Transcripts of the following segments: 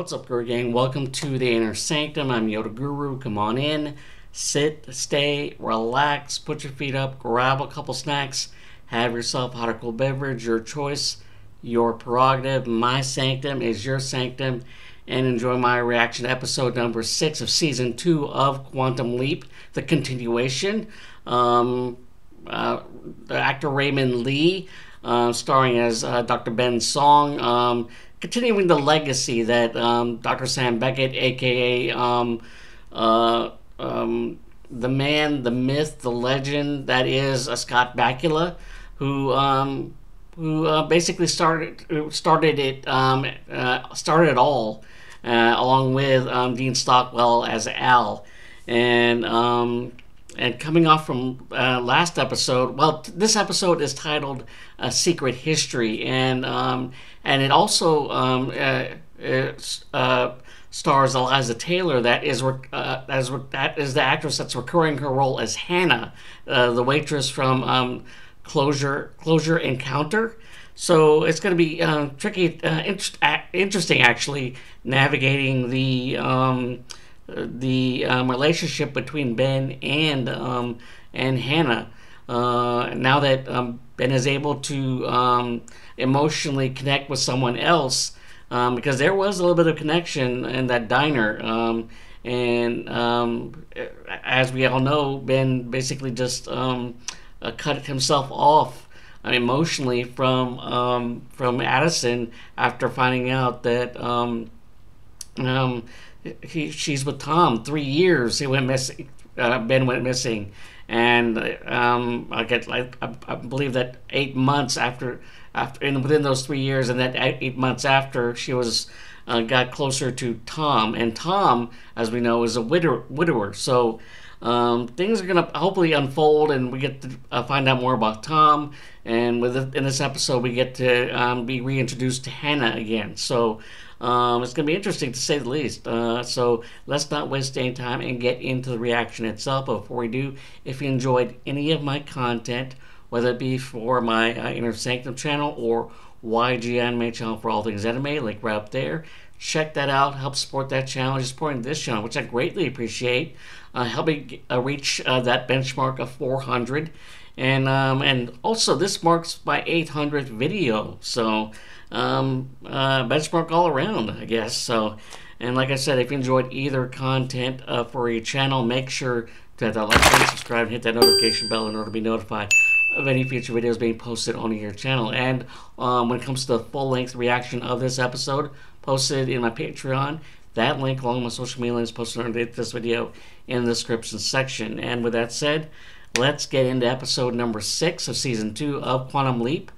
What's up, Guru Gang? Welcome to the Inner Sanctum. I'm Yoda Guru. Come on in, sit, stay, relax, put your feet up, grab a couple snacks, have yourself a hot or cold beverage, your choice, your prerogative. My sanctum is your sanctum, and enjoy my reaction to episode number 6 of season 2 of Quantum Leap, the continuation. The actor Raymond Lee, starring as Dr. Ben Song, continuing the legacy that Dr. Sam Beckett, aka the man, the myth, the legend that is Scott Bakula, who basically started it all, along with Dean Stockwell as Al, and coming off from last episode, well, this episode is titled "A Secret History," and it also stars Eliza Taylor, that is the actress that's recurring her role as Hannah, the waitress from Closure Encounter. So it's going to be tricky, interesting actually, navigating the relationship between Ben and Hannah. Now that Ben is able to emotionally connect with someone else, because there was a little bit of connection in that diner, and as we all know, Ben basically just cut himself off emotionally from Addison after finding out that she's with Tom. 3 years he went missing. Ben went missing, and I believe that 8 months after, and within those 3 years, and that 8 months after, she was got closer to Tom, and Tom, as we know, is a widower. So things are gonna hopefully unfold, and we get to find out more about Tom. And in this episode, we get to be reintroduced to Hannah again. So it's going to be interesting, to say the least. So let's not waste any time and get into the reaction itself. But before we do, if you enjoyed any of my content, whether it be for my Inner Sanctum channel or YG Anime channel for all things anime, link right up there, check that out. Help support that channel. You're supporting this channel, which I greatly appreciate. Help me reach that benchmark of 400. And also, this marks my 800th video, so benchmark all around, I guess. So, and like I said, if you enjoyed either content for your channel, make sure to hit that like button, subscribe, and hit that notification bell in order to be notified of any future videos being posted on your channel. And when it comes to the full-length reaction of this episode, posted in my Patreon, that link along with my social media links posted underneath this video in the description section. And with that said, let's get into episode number 6 of season 2 of Quantum Leap.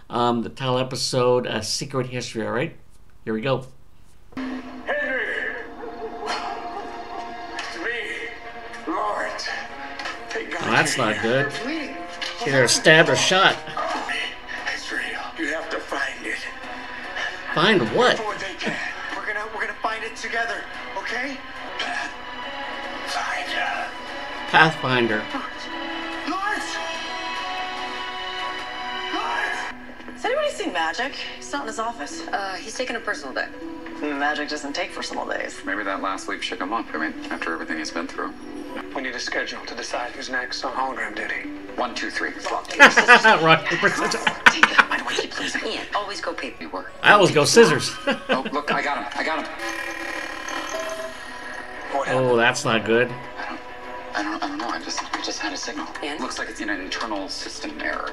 The title episode, A Secret History. All right, here we go. Henry! It's me, Lawrence. Hey, God, Oh, that's not good. Bleeding. Either stabbed or shot. It's real. You have to find it. Find what? Before they can. We're gonna find it together, okay? Pathfinder. Pathfinder. Lawrence! Lawrence! Has anybody seen Magic? He's not in his office. He's taking a personal day. Magic doesn't take personal days. Maybe that last leap shook him up. I mean, after everything he's been through. We need a schedule to decide who's next on hologram duty. 1, 2, 3. Rock, paper, scissors. Why do I keep losing? Ian, always go paper. You were. I always go scissors. Oh, look, I got him. What happened? Oh, that's not good. I don't know. I just had a signal. And? Looks like it's in an internal system error.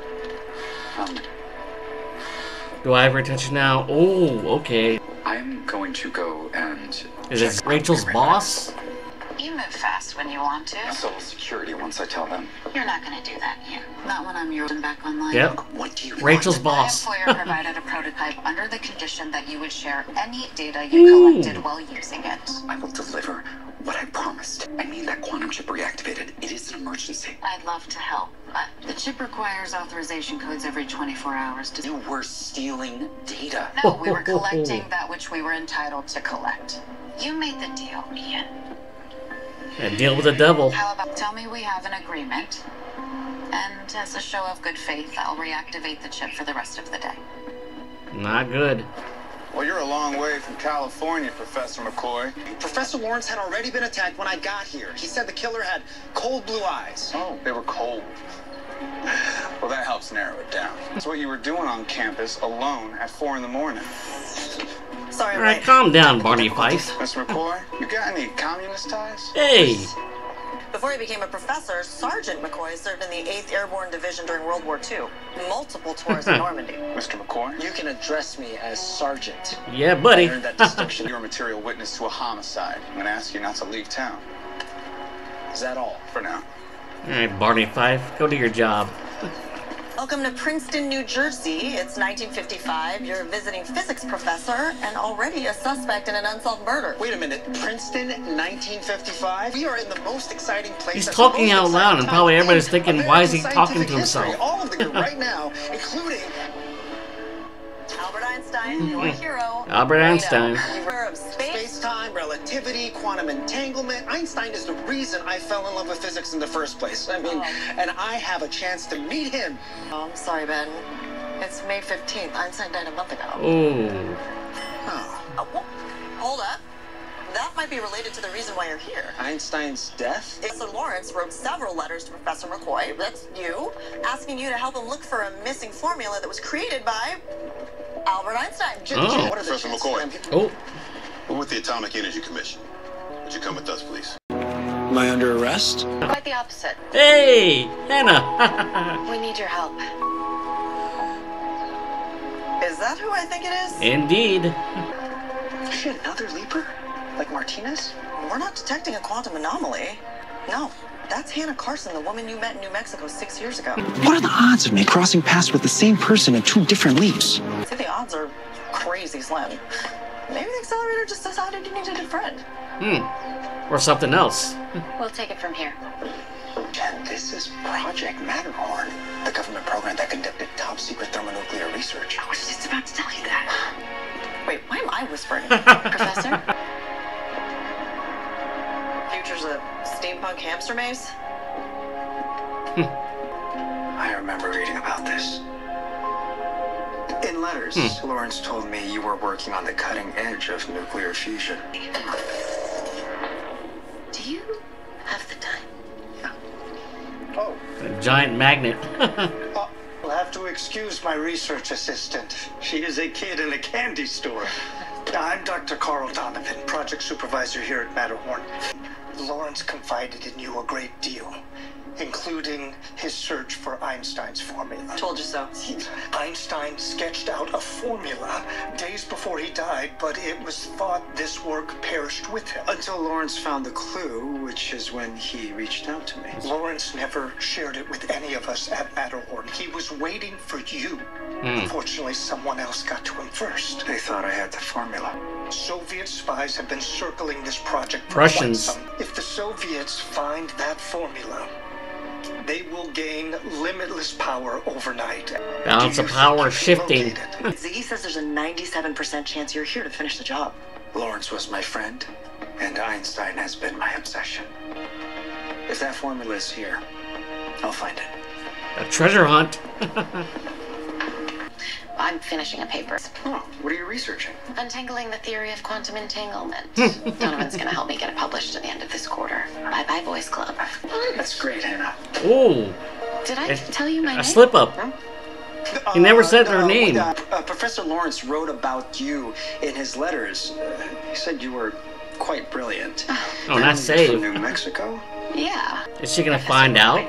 Do I have her attention now? Oh, okay. I'm going to go and... Is it check Rachel's every boss? You move fast when you want to. minute. Social security once I tell them. You're not going to do that, Ian. Not when I'm your back online. Yep. What do you Rachel's want? boss. My employer provided a prototype under the condition that you would share any data you collected while using it. I will deliver what I promised. I mean, that quantum chip reactivated. It is an emergency. I'd love to help, but the chip requires authorization codes every 24 hours to... You were stealing data. No, we were collecting that which we were entitled to collect. You made the deal, Ian. And deal with the devil. How about tell me we have an agreement, and as a show of good faith, I'll reactivate the chip for the rest of the day. Not good. Well, you're a long way from California, Professor McCoy. Professor Lawrence had already been attacked when I got here. He said the killer had cold blue eyes. Oh, they were cold. Well, that helps narrow it down. That's what you were doing on campus alone at 4 in the morning. Sorry, All I'm right, late. calm down, Barney Fife. Mr. McCoy, you got any communist ties? Hey, Before he became a professor, Sergeant McCoy served in the 8th Airborne Division during World War II. Multiple tours in Normandy. Mr. McCoy? You can address me as Sergeant. yeah, I buddy. earned that distinction. You're a material witness to a homicide. I'm gonna ask you not to leave town. Is that all? For now. All right, Barney Fife, go do your job. Welcome to Princeton, New Jersey. It's 1955. You're a visiting physics professor and already a suspect in an unsolved murder. Wait a minute. Princeton, 1955? We are in the most exciting place. He's at the talking most out exciting loud, and time probably in everybody's thinking, why is he American talking to scientific history. himself? All of them right now, including Albert Einstein, your hero. Albert We know. Einstein. You were of space. space-time, relativity, quantum entanglement. Einstein is the reason I fell in love with physics in the first place. I mean, and I have a chance to meet him. Oh, I'm sorry, Ben. It's May 15th. Einstein died a month ago. Oh, Well, hold up. That might be related to the reason why you're here. Einstein's death? Professor Lawrence wrote several letters to Professor McCoy, that's you, asking you to help him look for a missing formula that was created by Albert Einstein. Oh. What are the Professor chances McCoy. that oh, We're with the Atomic Energy Commission. Would you come with us, please? Am I under arrest? Quite the opposite. hey, Hannah. We need your help. Is that who I think it is? Indeed. Is she another leaper? Like Martinez? We're not detecting a quantum anomaly. No, that's Hannah Carson, the woman you met in New Mexico 6 years ago. What are the odds of me crossing paths with the same person in 2 different leaps? See, the odds are crazy slim. Maybe the accelerator just decided you needed a friend. Or something else. We'll take it from here. Jen, this is Project Matterhorn, the government program that conducted top-secret thermonuclear research. I was just about to tell you that. Wait, why am I whispering? Professor? Future's a steampunk hamster maze? I remember reading about this. In letters, Lawrence told me you were working on the cutting edge of nuclear fusion. Do you have the time? Oh, A giant magnet. I'll have to excuse my research assistant. She is a kid in a candy store. I'm Dr. Carl Donovan, project supervisor here at Matterhorn. Lawrence confided in you a great deal, including his search for Einstein's formula. Told you so. Einstein sketched out a formula days before he died, but it was thought this work perished with him. Until Lawrence found the clue, which is when he reached out to me. Lawrence never shared it with any of us at Matterhorn. He was waiting for you. Unfortunately, someone else got to him first. They thought I had the formula. Soviet spies have been circling this project for Russians. quite some. If the Soviets find that formula, they will gain limitless power overnight. Balance of power shifting. Ziggy says there's a 97% chance you're here to finish the job. Lawrence was my friend, and Einstein has been my obsession. If that formula is here, I'll find it. A treasure hunt. I'm finishing a paper. Oh, what are you researching? Untangling the theory of quantum entanglement. Donovan's gonna help me get it published at the end of this quarter. Bye-bye, Boys Club. That's great, Hannah. Ooh, Did I tell you my a name? slip up. He never said her name. Professor Lawrence wrote about you in his letters. He said you were quite brilliant. Oh, not save. From New Mexico? Yeah. Is she gonna find out?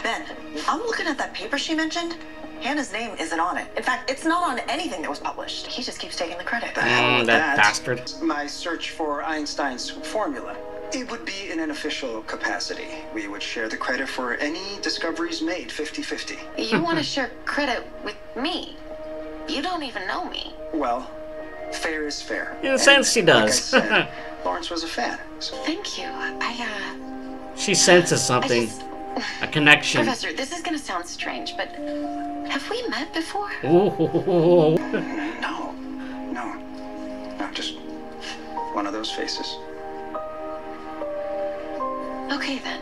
Ben, I'm looking at that paper she mentioned. Hannah's name isn't on it. In fact, it's not on anything that was published. He just keeps taking the credit. That bastard. My search for Einstein's formula. It would be in an official capacity. We would share the credit for any discoveries made, 50-50. You want to share credit with me? You don't even know me. Well, fair is fair. In a sense, she does. Like I said, Lawrence was a fan. So. Thank you. She senses something. A connection. Professor, this is gonna sound strange, but have we met before? Ooh. No, just one of those faces. Okay then.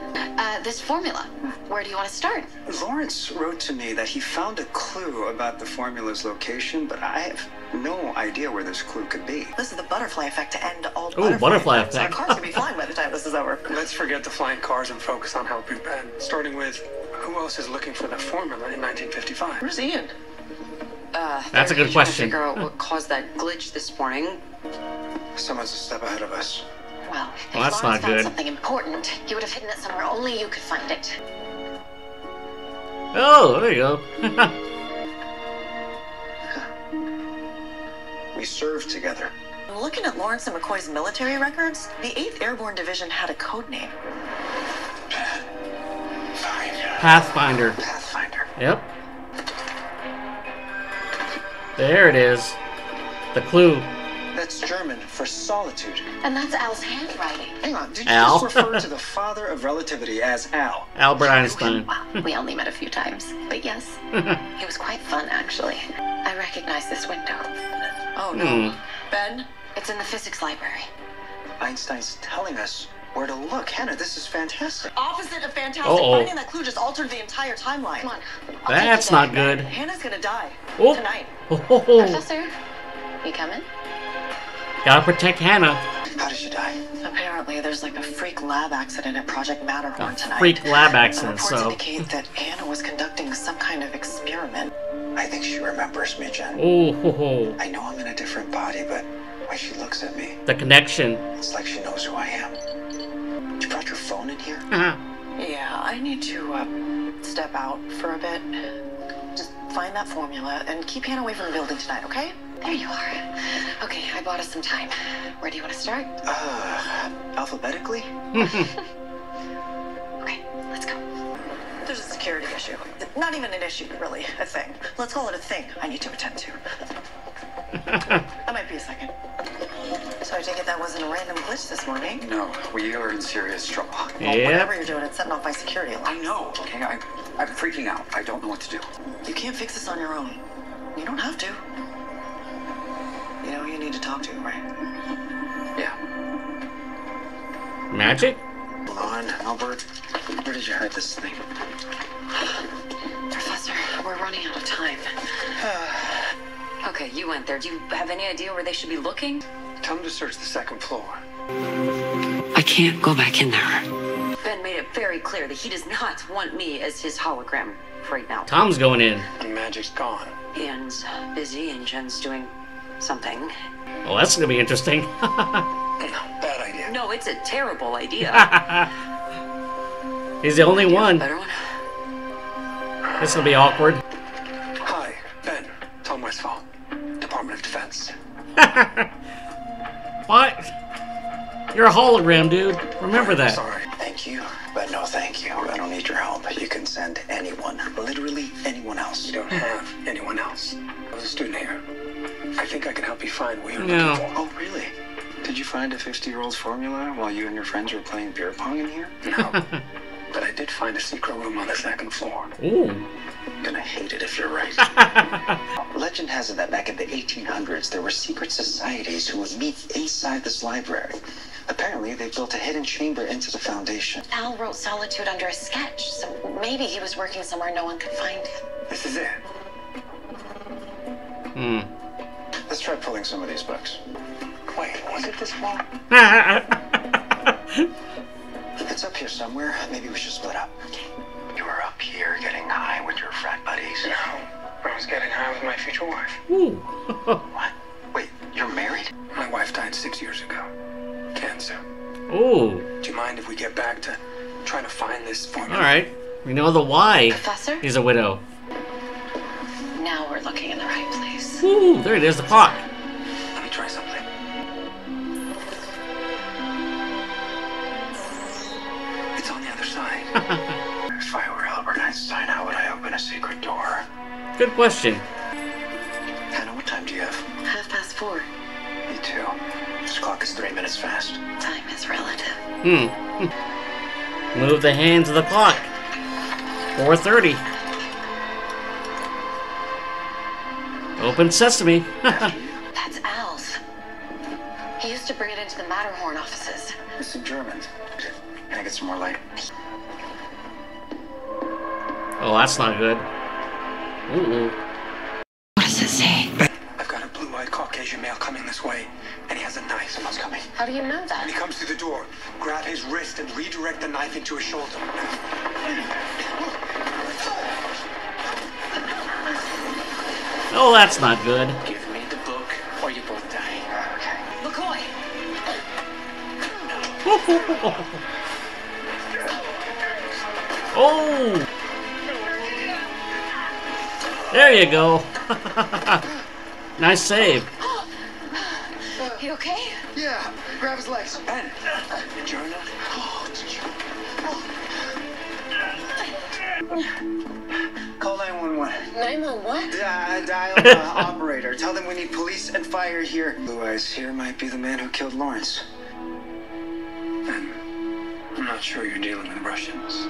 This formula. Where do you want to start? Lawrence wrote to me that he found a clue about the formula's location, but I have no idea where this clue could be. This is the butterfly effect to end all butterfly effects. Our effect. cars could be flying by the time this is over. Let's forget the flying cars and focus on helping Ben. Starting with, who else is looking for the formula in 1955? Where's Ian? That's a good question. Figure out what caused that glitch this morning. Someone's a step ahead of us. Well, if Well, that's Lawrence not found good. something important, he would have hidden it somewhere only you could find it. Oh, there you go. We served together. Looking at Lawrence and McCoy's military records, the 8th Airborne Division had a code name. Pathfinder. Pathfinder. Yep. There it is. The clue. That's German for solitude. And that's Al's handwriting. Hang on, did you Al? just refer to the father of relativity as Al? Albert Einstein. Well, we only met a few times, but yes. It was quite fun, actually. I recognize this window. Oh no. Hmm. Ben? It's in the physics library. Einstein's telling us where to look. Hannah, this is fantastic. Opposite of fantastic. Uh-oh. Finding that clue just altered the entire timeline. Come on. I'll take That's you there. not good. Hannah's gonna die. Oh. Tonight. Oh. Professor, you coming? Gotta protect Hannah. How did she die? Apparently, there's like a freak lab accident at Project Matterhorn tonight. Freak lab The accident, reports so. indicate that Hannah was conducting some kind of experiment. I think she remembers me, Jen. Oh, I know I'm in a different body, but when she looks at me, the connection. it's like she knows who I am. You brought your phone in here? Yeah, I need to step out for a bit. Just find that formula and keep Hannah away from the building tonight, okay? There you are. Okay, I bought us some time. Where do you want to start? Alphabetically? Okay, let's go. There's a security issue. Not even an issue, really. A thing. Let's call it a thing I need to attend to. That might be a second. So I take it that wasn't a random glitch this morning? No, we are in serious trouble. Well, Yeah. whatever you're doing, it's setting off my security alarm. I know, okay? I'm freaking out. I don't know what to do. You can't fix this on your own. You don't have to. You know who you need to talk to, right? Yeah. Magic? Hold on, Albert. Where did you hide this thing? Professor, we're running out of time. Okay, you went there. Do you have any idea where they should be looking? Tell them to search the second floor. I can't go back in there. Ben made it very clear that he does not want me as his hologram right now. Tom's going in. The magic's gone. Ian's busy and Jen's doing something. Oh, that's gonna be interesting. Bad idea. No, it's a terrible idea. He's the only one. Better one? This will be awkward. Hi, Ben. Tom Westfall, Department of Defense. What? You're a hologram, dude. Remember that. Sorry. Thank you, but no thank you. I don't need your help. You can send anyone, literally anyone else. You don't have anyone else. I was a student here. I think I can help you find what you're No. looking for. Oh, really? Did you find a 50-year-old formula while you and your friends were playing beer pong in here? No. But I did find a secret room on the second floor. Ooh. I'm gonna hate it if you're right. Legend has it that back in the 1800s, there were secret societies who would meet inside this library. Apparently, they built a hidden chamber into the foundation. Al wrote Solitude under a sketch, so maybe he was working somewhere no one could find it. This is it. Let's try pulling some of these books. Wait, was it this wall? It's up here somewhere. Maybe we should split up. You were up here getting high with your frat buddies. No. I was getting high with my future wife. Ooh. What? Wait, you're married? My wife died 6 years ago. Cancer. Ooh. Do you mind if we get back to trying to find this formula? All right. We know the why. Professor? He's a widow. Now we're looking in the right place. Ooh, there it is, the clock. Let me try something. It's on the other side. If I were Albert Einstein, how would I open a secret door? Good question. Hannah, what time do you have? 4:30. Me too. This clock is 3 minutes fast. Time is relative. Move the hands of the clock. 4:30. Open sesame. That's Al's. He used to bring it into the Matterhorn offices. It's in German. Can I get some more light? Oh, that's not good. Ooh. What does it say? I've got a blue-eyed Caucasian male coming this way, and he has a knife. Someone's coming. How do you know When that? he comes through the door, grab his wrist and redirect the knife into his shoulder. Oh, that's not good. Give me the book, or you both die. Okay. McCoy! Oh! There you go. Nice save. You okay? Yeah, grab his legs. Ben, Jonah. Oh, call 911. 911? Dial operator. Tell them we need police and fire here. Blue Eyes here might be the man who killed Lawrence. Ben, I'm not sure you're dealing with Russians.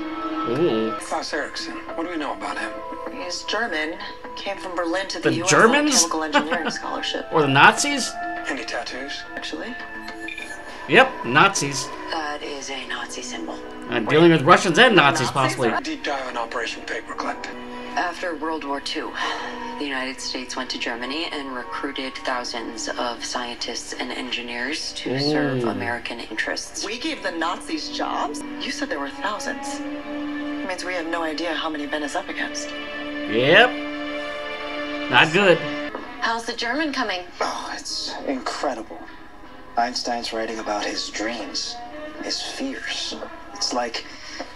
Ooh. Klaus Erickson, what do we know about him? He's German. Came from Berlin to the The U.S. Germans? on a chemical engineering scholarship. Or the Nazis? Any tattoos? Actually, Yep, Nazis. That is a Nazi symbol. Dealing with Russians and Nazis, possibly. Deep dive on Operation Paperclip. After World War II, the United States went to Germany and recruited thousands of scientists and engineers to serve American interests. we gave the Nazis jobs? You said there were thousands. Means we have no idea how many Ben is up against. Yep. Not good. How's the German coming? Oh, it's incredible. Einstein's writing about his dreams, his fears. It's like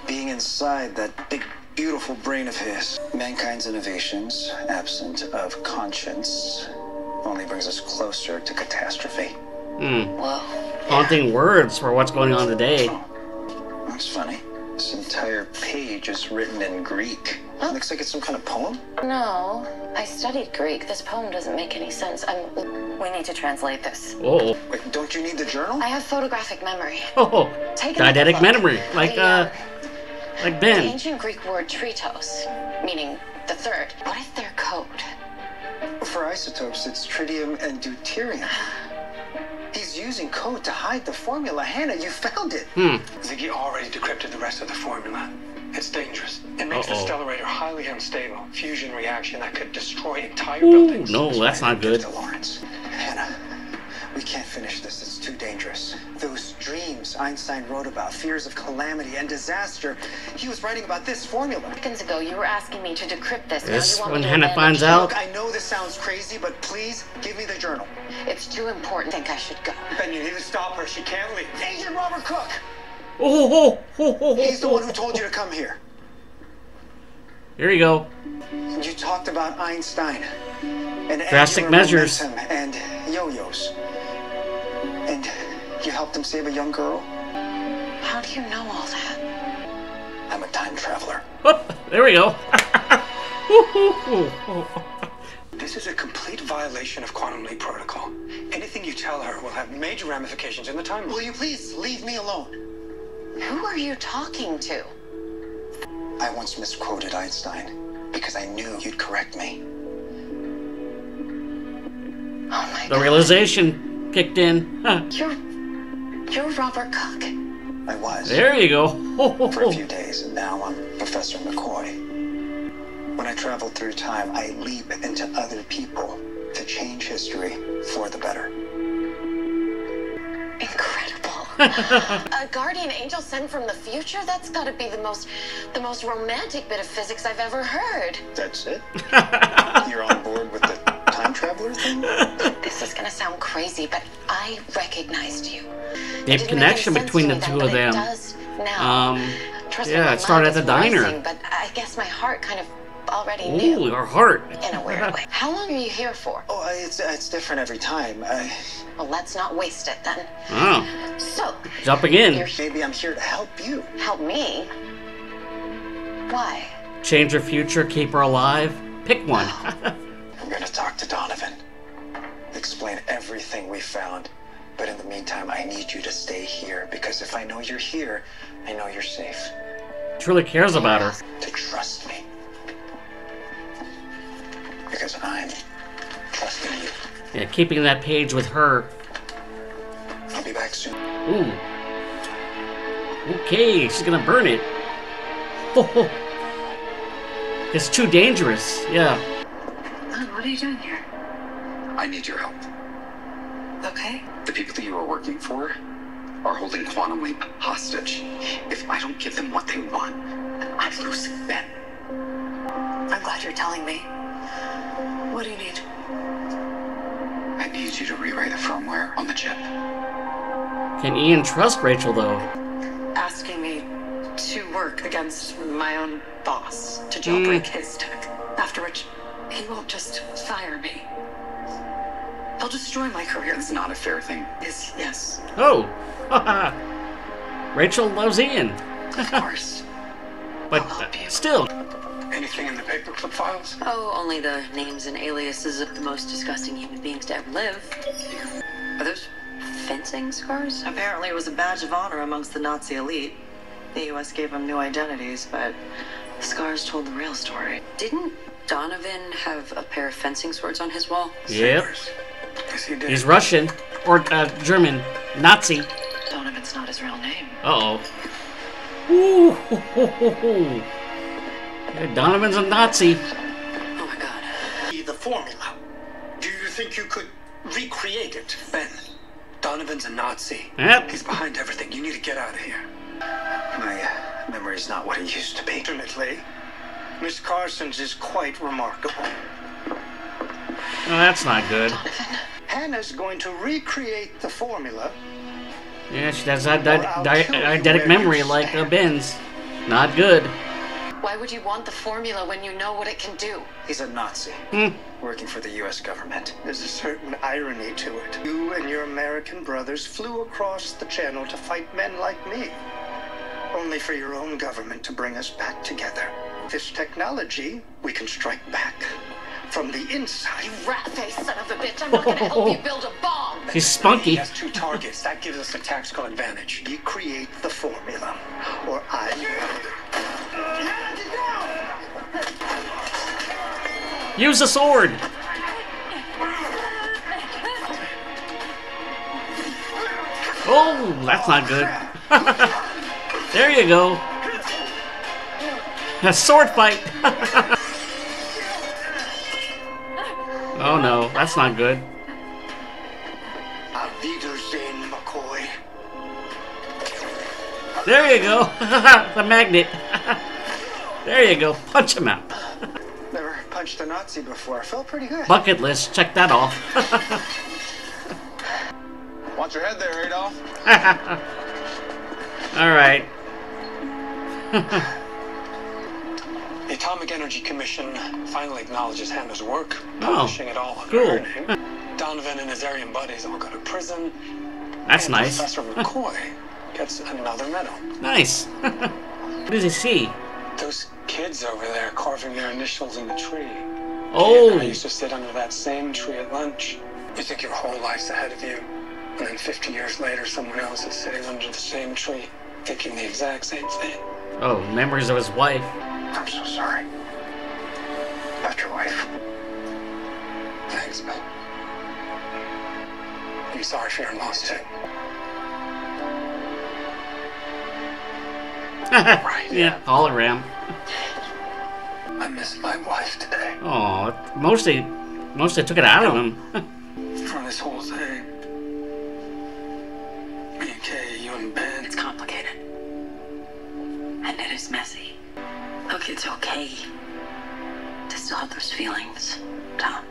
being inside that big, beautiful brain of his. Mankind's innovations, absent of conscience, only brings us closer to catastrophe. Whoa. Haunting words for what's going on today. That's funny. This entire page is written in Greek. It looks like it's some kind of poem. No, I studied Greek. This poem doesn't make any sense. We need to translate this. Oh. Wait, don't you need the journal? I have photographic memory. Oh. Take a Deidetic look. memory. Like The Ben. ancient Greek word tritos, meaning the third. What is their code? For isotopes, it's tritium and deuterium. He's using code to hide the formula. Hannah, you found it. Ziggy already decrypted the rest of the formula. It's dangerous. It makes the stellarator highly unstable. Fusion reaction that could destroy entire buildings. No, that's not good. To Lawrence. Hannah, we can't finish this. It's too dangerous. Those dreams Einstein wrote about, fears of calamity and disaster. He was writing about this formula. Seconds ago, you were asking me to decrypt this. Now This you want when me to Hannah abandon finds you. out. Look, I know this sounds crazy, but please give me the journal. It's too important. I think I should go. Ben, you need to stop her. She can't leave. Agent Robert Cook! Oh. He's the one who told you to come here. Here you go. You talked about Einstein and Drastic angular measures. momentum and yo-yos. And you helped him save a young girl? How do you know all that? I'm a time traveler. Oh, there we go. This is a complete violation of Quantum Leap Protocol. Anything you tell her will have major ramifications in the timeline. Will you please leave me alone? Who are you talking to? I once misquoted Einstein because I knew you'd correct me. Oh my The God. realization kicked in. Huh. You're Robert Cook. I was. There you go. For a few days, and now I'm Professor McCoy. When I travel through time, I leap into other people to change history for the better. Incredible. A guardian angel sent from the future? That's gotta be the most romantic bit of physics I've ever heard. That's it? You're on board with the time traveler thing? This is gonna sound crazy, but I recognized you. Deep It didn't make connection any sense between to the me two then, of but them. It does now. Trust me, Yeah, my it started mind at the is diner. racing, but I guess my heart kind of already knew. Ooh, your heart. In a weird way. How long are you here for? Oh, it's different every time. Well, let's not waste it then. Oh, So, jumping in. Maybe I'm here to help you. help me. Why? Change her future, keep her alive. Pick one. I'm gonna talk to Donovan. Explain everything we found. But in the meantime, I need you to stay here, because if I know you're here, I know you're safe. Truly cares about her. To trust me. Because I'm trusting you. Yeah, keeping that page with her. I'll be back soon. Ooh. Okay, she's gonna burn it. Oh, it's too dangerous. Yeah. What are you doing here? I need your help. Okay. The people that you are working for are holding Quantum Leap hostage. If I don't give them what they want, I lose Ben. I'm glad you're telling me. What do you need? I need you to rewrite the firmware on the chip. Can Ian trust Rachel, though? Asking me to work against my own boss, to jailbreak his tech, after which he won't just fire me. He'll destroy my career. It's not a fair thing. Yes. Oh! Rachel loves Ian. Of course. But still. Anything in the paperclip files? Oh, only the names and aliases of the most disgusting human beings to ever live. Are those fencing scars? Apparently it was a badge of honor amongst the Nazi elite. The US gave them new identities, but the scars told the real story. Didn't Donovan have a pair of fencing swords on his wall? Yep. Yes, he did. He's Russian. Or German. Nazi. Donovan's not his real name. Uh-oh. Ooh, ho, ho, ho, ho. Yeah, Donovan's a Nazi. Oh my god. The formula. Do you think you could recreate it? Ben, Donovan's a Nazi. Yep. He's behind everything. You need to get out of here. My memory's not what it used to be. Ultimately, Miss Carson's is quite remarkable. Oh, that's not good. Hannah's going to recreate the formula. Yeah, she has eidetic memory like Ben's. Not good. Why would you want the formula when you know what it can do? He's a Nazi, working for the US government. There's a certain irony to it. You and your American brothers flew across the channel to fight men like me, only for your own government to bring us back together. This technology, we can strike back from the inside. You rat-faced son of a bitch! I'm not gonna help you build a bomb! She's spunky. He has 2 targets. That gives us a tactical advantage. You create the formula, or I Use the sword. Oh, that's not good. There you go. A sword fight. Oh no, that's not good. Auf Wiedersehen, McCoy. There you go. The magnet. There you go. Punch him out. Never punched a Nazi before. Felt pretty good. Bucket list. Check that off. Watch your head there, Adolf. All right. The Atomic Energy Commission finally acknowledges Hannah's work, publishing it all under cool. her name. Donovan and his Aryan buddies all go to prison. That's and nice. Professor McCoy gets another medal. Nice. What does he see? Those kids over there carving their initials in the tree. Oh. I used to sit under that same tree at lunch. You think your whole life's ahead of you, and then 50 years later, someone else is sitting under the same tree, thinking the exact same thing. Oh, memories of his wife. I'm so sorry. About your wife. Thanks, Ben. I'm sorry for your loss, too. Right. Yeah, hologram. I miss my wife today. Oh, mostly took it out of him. From this whole thing. Me and Kay, you and Ben. It's complicated. And it is messy. Look, it's okay to still have those feelings, Tom.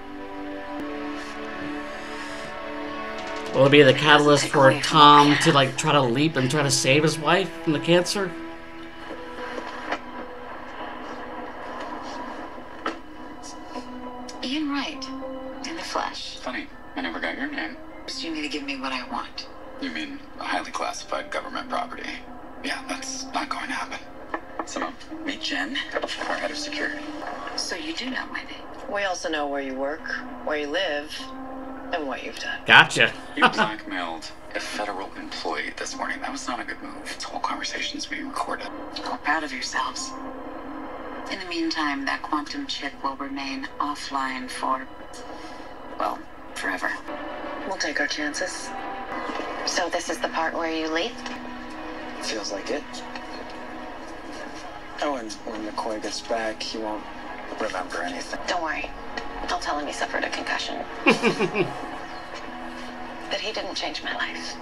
Will it be the catalyst for Tom to like try to leap and try to save his wife from the cancer? Ian Wright, in the flesh. Funny, I never got your name. You need to give me what I want. You mean a highly classified government property? Yeah, that's not going to happen. So, meet Jen, our head of security. So you do know my name. We also know where you work, where you live, and what you've done. Gotcha. You blackmailed a federal employee this morning. That was not a good move. This whole conversation's being recorded. Well, proud of yourselves. In the meantime, that quantum chip will remain offline for, well, forever. We'll take our chances. So this is the part where you leave? Feels like it. Oh, and when McCoy gets back, he won't remember anything. Don't worry. I'll tell him he suffered a concussion. But he didn't change my life.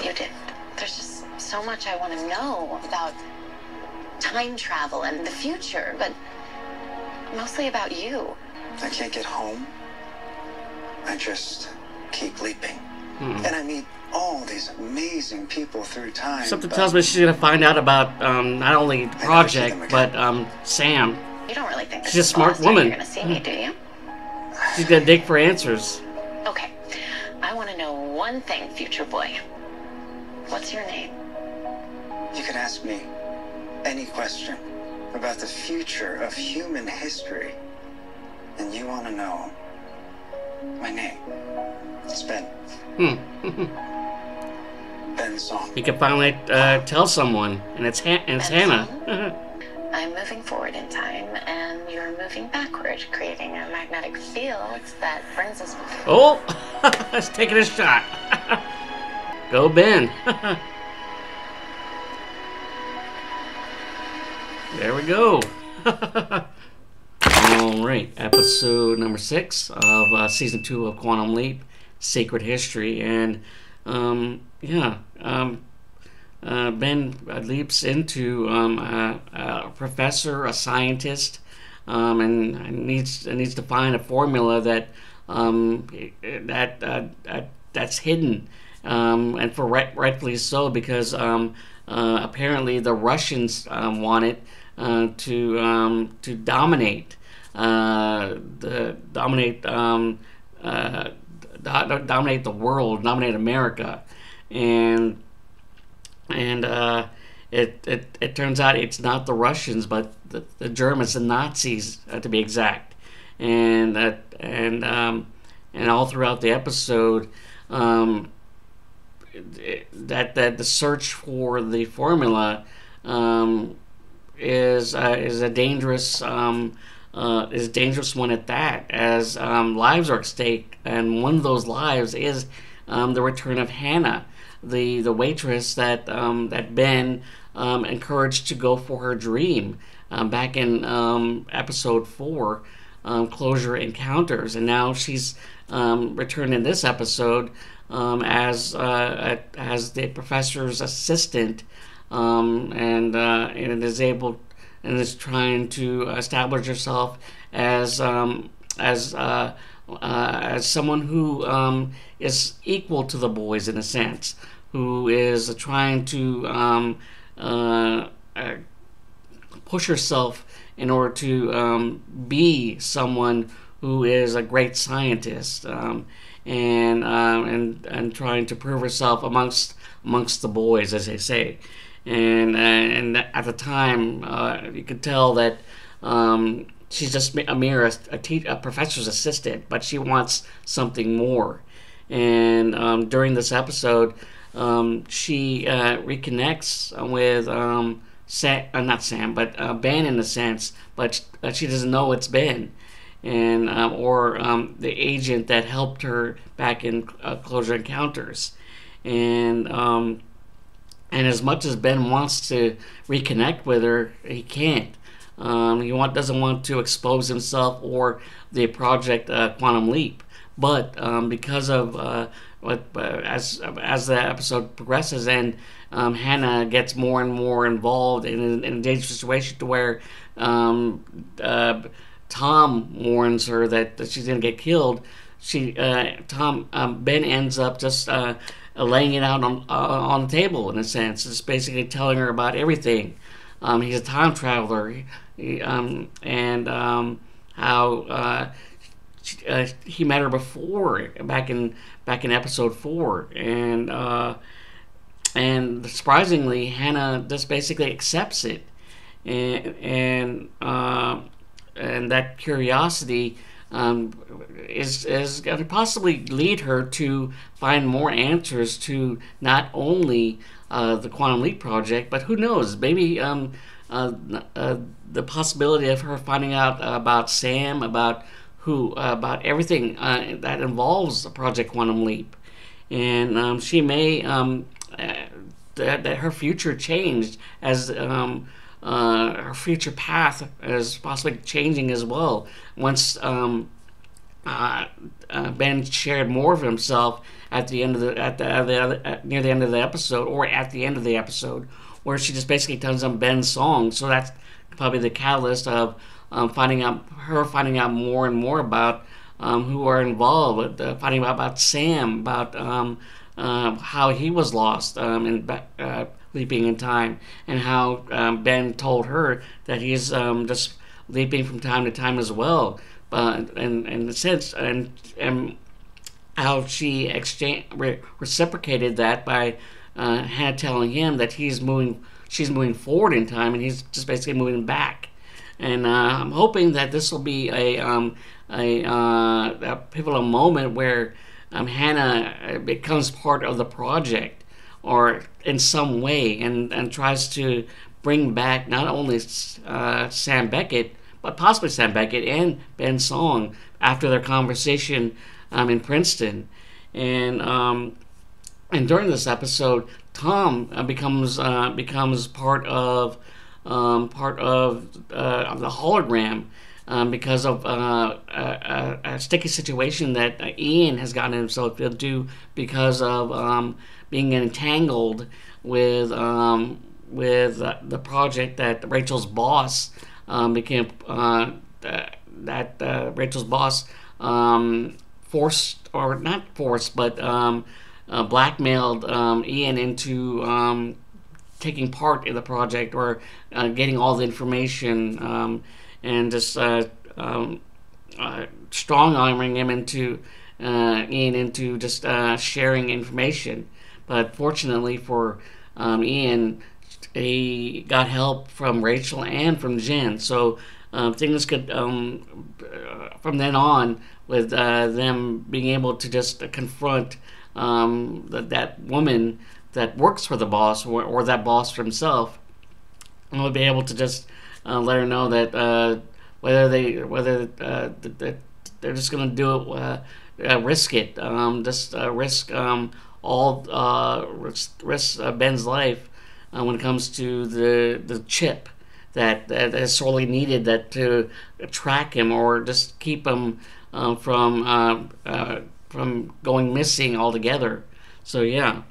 You did. There's just so much I want to know about time travel and the future, but mostly about you. I can't get home. I just keep leaping. And I meet all these amazing people through time. Something tells me she's going to find out about not only the project, but Sam. You don't really think this She's a is the smart last time woman. you're going to see me, do you? She's going to dig for answers. Okay. I want to know one thing, future boy. What's your name? You can ask me any question about the future of human history, and you want to know my name. It's Ben. Ben Song. You can finally tell someone, and it's Hannah. I'm moving forward in time, and you're moving backward, creating a magnetic field that brings us together. Oh, let's take it a shot. Go, Ben. There we go. Alright, episode number 6 of season 2 of Quantum Leap, Secret History. And, Ben leaps into a professor, a scientist, and needs to find a formula that's hidden, and for rightfully so, because apparently the Russians want it to dominate dominate the world, dominate America, and it turns out it's not the Russians, but the Germans, the Nazis, to be exact, and all throughout the episode, that the search for the formula is a dangerous one at that, as lives are at stake, and one of those lives is the return of Hannah, the waitress that Ben encouraged to go for her dream back in episode 4, Closure Encounters, and now she's returned in this episode as the professor's assistant, and is able and is trying to establish herself as someone who is equal to the boys in a sense, who is trying to push herself in order to be someone who is a great scientist, and trying to prove herself amongst the boys, as they say. And at the time, you could tell that she's just a professor's assistant, but she wants something more. And during this episode, she reconnects with Ben in a sense, but she doesn't know it's Ben, and or the agent that helped her back in Closure Encounters, and as much as Ben wants to reconnect with her, he can't. He doesn't want to expose himself or the project Quantum Leap, but because of as the episode progresses and Hannah gets more and more involved in a dangerous situation to where Tom warns her that she's going to get killed. Ben ends up just laying it out on the table, in a sense. It's basically telling her about everything. He's a time traveler, and how he met her before, back in episode 4, and surprisingly, Hannah just basically accepts it, and that curiosity is going to possibly lead her to find more answers to not only the Quantum Leap project, but who knows, maybe the possibility of her finding out about Sam, about everything that involves Project Quantum Leap, and she may that her future changed, as her future path is possibly changing as well once Ben shared more of himself at the end of near the end of the episode, or at the end of the episode, where she just basically tells him Ben's song. So that's probably the catalyst of finding out more and more about who are involved, finding out about Sam, about how he was lost in leaping in time, and how Ben told her that he's just leaping from time to time as well. And in a sense, and how she reciprocated that by Hannah telling him that she's moving forward in time, and he's just basically moving back. And I'm hoping that this will be a pivotal moment where Hannah becomes part of the project, or in some way, and tries to bring back not only Sam Beckett, but possibly Sam Beckett and Ben Song after their conversation in Princeton. And during this episode, Tom becomes part of the hologram because of a sticky situation that Ian has gotten himself into because of being entangled with the project that Rachel's boss became Rachel's boss forced, or not forced, but blackmailed Ian into taking part in the project, or getting all the information, and just strong-arming him into Ian into just sharing information. But fortunately for Ian, he got help from Rachel and from Jen, so things could from then on, with them being able to just confront that woman that works for the boss, or that boss himself, and we'll be able to just let her know that whether they're just going to do it, risk it, risk Ben's life when it comes to the chip that is sorely needed to track him, or just keep him from going missing altogether. So yeah,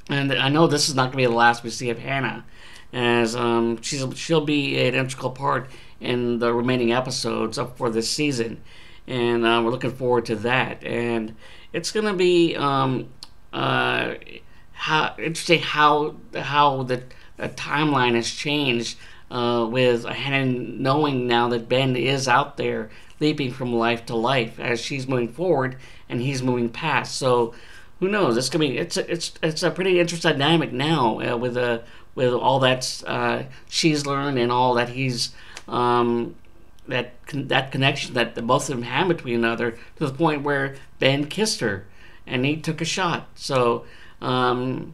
and I know this is not going to be the last we see of Hannah, as she'll be an integral part in the remaining episodes up for this season, and we're looking forward to that. And it's going to be interesting how the timeline has changed, with Hannah knowing now that Ben is out there leaping from life to life as she's moving forward and he's moving past. So who knows? It's gonna be it's a pretty interesting dynamic now, with all that she's learned, and all that he's that connection that both of them have between each other, to the point where Ben kissed her and he took a shot. So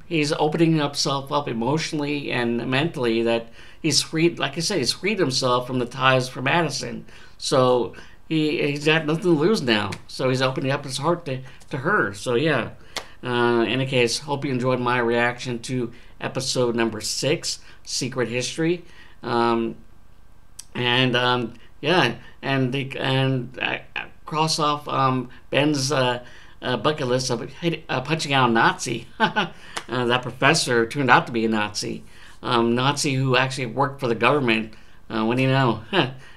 he's opening himself up emotionally and mentally, that he's freed, like I said, he's freed himself from the ties for Madison. So he's got nothing to lose now. So he's opening up his heart to her. So yeah. In any case, hope you enjoyed my reaction to episode number 6, Secret History. Yeah, and cross off Ben's bucket list of punching out a Nazi. That professor turned out to be a Nazi. Nazi who actually worked for the government. What do you know?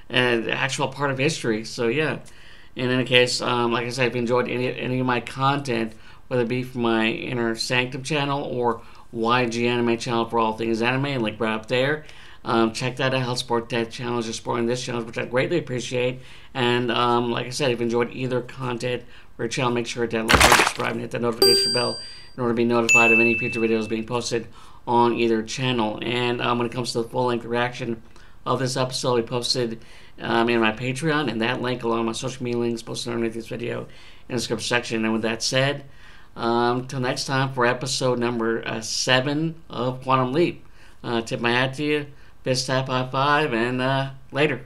An actual part of history. So yeah. In any case, like I said, if you enjoyed any of my content, whether it be from my Inner Sanctum channel or YG Anime channel for all things anime, link right up there. Check that out. Help support that channel as you're supporting this channel, which I greatly appreciate. And like I said, if you enjoyed either content or channel, make sure to like, subscribe, and hit that notification bell in order to be notified of any future videos being posted on either channel. And when it comes to the full-length reaction of this episode, we posted in my Patreon, and that link along with my social media links posted underneath this video in the description section. And with that said, till next time for episode number 7 of Quantum Leap. Tip my hat to you, fist tap, high five, and later.